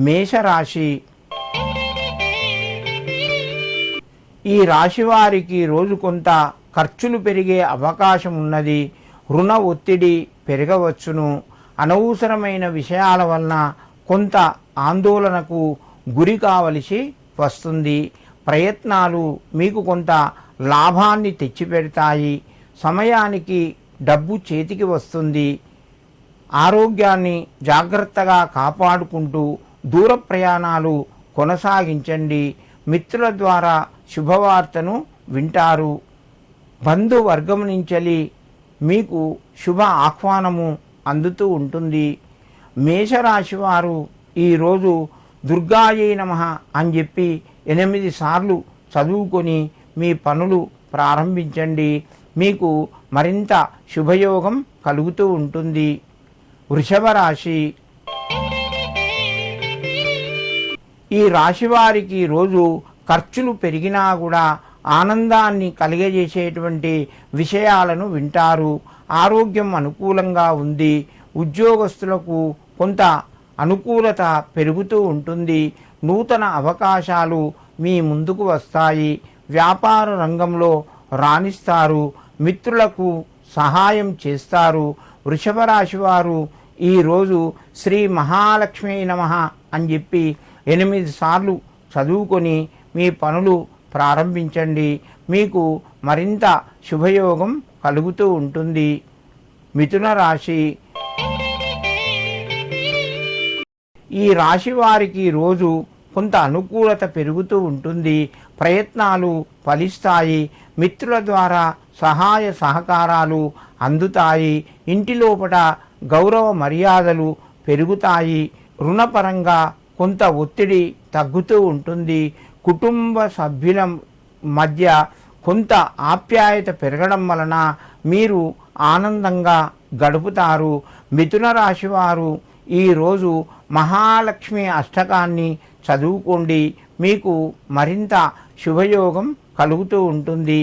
మేషరాశి. ఈ రాశి వారికి రోజు కొంత ఖర్చులు పెరిగే అవకాశం ఉన్నది. రుణ ఒత్తిడి పెరగవచ్చును. అనవసరమైన విషయాల వలన కొంత ఆందోళనకు గురి కావలసి వస్తుంది. ప్రయత్నాలు మీకు కొంత లాభాన్ని తెచ్చిపెడతాయి. సమయానికి డబ్బు చేతికి వస్తుంది. ఆరోగ్యాన్ని జాగ్రత్తగా కాపాడుకుంటూ దూర ప్రయాణాలు కొనసాగించండి. మిత్రుల ద్వారా శుభవార్తను వింటారు. బంధువర్గం నుంచి మీకు శుభ ఆహ్వానము అందుతూ ఉంటుంది. మేషరాశి వారు ఈరోజు దుర్గాయై నమః అని చెప్పి 8 సార్లు చదువుకొని మీ పనులు ప్రారంభించండి. మీకు మరింత శుభయోగం కలుగుతూ ఉంటుంది. వృషభ రాశి. ఈ రాశి వారికి రోజు ఖర్చులు పెరిగినా కూడా ఆనందాన్ని కలిగజేసేటువంటి విషయాలను వింటారు. ఆరోగ్యం అనుకూలంగా ఉంది. ఉద్యోగస్తులకు కొంత అనుకూలత పెరుగుతూ ఉంటుంది. నూతన అవకాశాలు మీ ముందుకు వస్తాయి. వ్యాపార రంగంలో రాణిస్తారు. మిత్రులకు సహాయం చేస్తారు. వృషభ రాశి వారు ఈరోజు శ్రీ మహాలక్ష్మీ నమః అని చెప్పి 8 సార్లు చదువుకొని మీ పనులు ప్రారంభించండి. మీకు మరింత శుభయోగం కలుగుతూ ఉంటుంది. మిథున రాశి. ఈ రాశి వారికి రోజు కొంత అనుకూలత పెరుగుతూ ఉంటుంది. ప్రయత్నాలు ఫలిస్తాయి. మిత్రుల ద్వారా సహాయ సహకారాలు అందుతాయి. ఇంటి లోపల గౌరవ మర్యాదలు పెరుగుతాయి. రుణపరంగా కొంత ఒత్తిడి తగ్గుతూ ఉంటుంది. కుటుంబ సభ్యుల మధ్య కొంత ఆప్యాయత పెరగడం వలన మీరు ఆనందంగా గడుపుతారు. మిథున రాశి వారు ఈరోజు మహాలక్ష్మి అష్టకాన్ని చదువుకోండి. మీకు మరింత శుభయోగం కలుగుతూ ఉంటుంది.